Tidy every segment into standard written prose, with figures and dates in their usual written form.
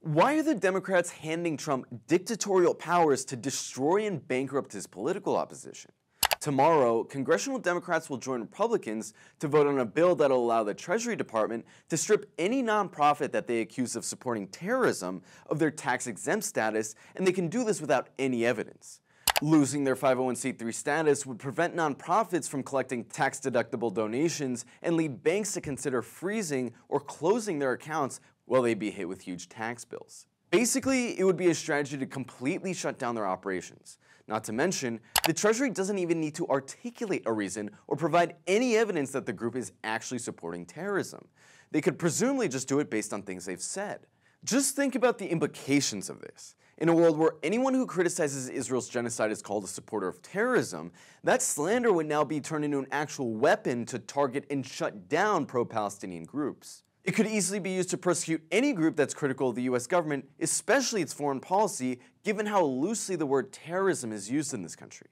Why are the Democrats handing Trump dictatorial powers to destroy and bankrupt his political opposition? Tomorrow, congressional Democrats will join Republicans to vote on a bill that will allow the Treasury Department to strip any nonprofit that they accuse of supporting terrorism of their tax-exempt status, and they can do this without any evidence. Losing their 501c3 status would prevent nonprofits from collecting tax-deductible donations and lead banks to consider freezing or closing their accounts while they'd be hit with huge tax bills. Basically, it would be a strategy to completely shut down their operations. Not to mention, the Treasury doesn't even need to articulate a reason or provide any evidence that the group is actually supporting terrorism. They could presumably just do it based on things they've said. Just think about the implications of this. In a world where anyone who criticizes Israel's genocide is called a supporter of terrorism, that slander would now be turned into an actual weapon to target and shut down pro-Palestinian groups. It could easily be used to prosecute any group that's critical of the US government, especially its foreign policy, given how loosely the word terrorism is used in this country.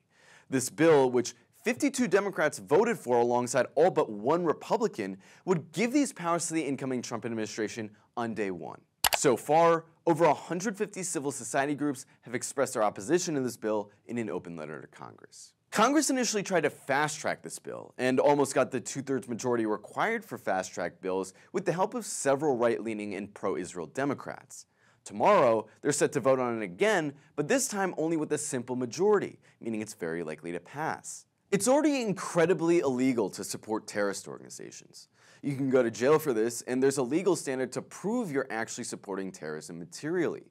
This bill, which 52 Democrats voted for alongside all but one Republican, would give these powers to the incoming Trump administration on day one. So far, over 150 civil society groups have expressed their opposition to this bill in an open letter to Congress. Congress initially tried to fast-track this bill and almost got the two-thirds majority required for fast-track bills with the help of several right-leaning and pro-Israel Democrats. Tomorrow, they're set to vote on it again, but this time only with a simple majority, meaning it's very likely to pass. It's already incredibly illegal to support terrorist organizations. You can go to jail for this, and there's a legal standard to prove you're actually supporting terrorism materially.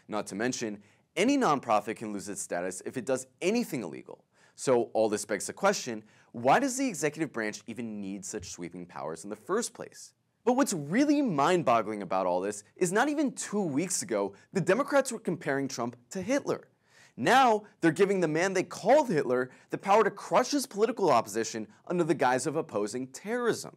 Not to mention, any nonprofit can lose its status if it does anything illegal. So all this begs the question, why does the executive branch even need such sweeping powers in the first place? But what's really mind-boggling about all this is not even 2 weeks ago, the Democrats were comparing Trump to Hitler. Now, they're giving the man they called Hitler the power to crush his political opposition under the guise of opposing terrorism.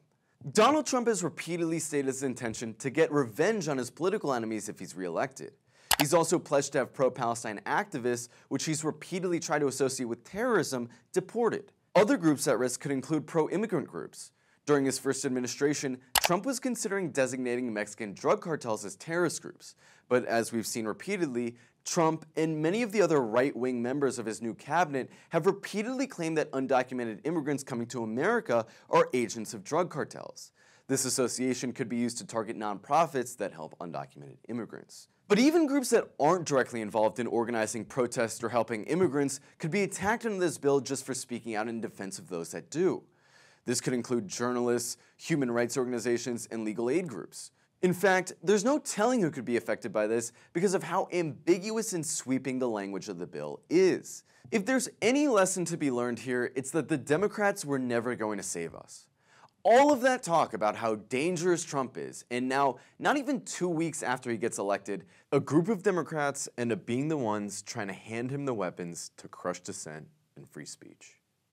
Donald Trump has repeatedly stated his intention to get revenge on his political enemies if he's reelected. He's also pledged to have pro-Palestine activists, which he's repeatedly tried to associate with terrorism, deported. Other groups at risk could include pro-immigrant groups. During his first administration, Trump was considering designating Mexican drug cartels as terrorist groups. But as we've seen repeatedly, Trump and many of the other right-wing members of his new cabinet have repeatedly claimed that undocumented immigrants coming to America are agents of drug cartels. This association could be used to target nonprofits that help undocumented immigrants. But even groups that aren't directly involved in organizing protests or helping immigrants could be attacked under this bill just for speaking out in defense of those that do. This could include journalists, human rights organizations, and legal aid groups. In fact, there's no telling who could be affected by this because of how ambiguous and sweeping the language of the bill is. If there's any lesson to be learned here, it's that the Democrats were never going to save us. All of that talk about how dangerous Trump is, and now, not even 2 weeks after he gets elected, a group of Democrats end up being the ones trying to hand him the weapons to crush dissent and free speech.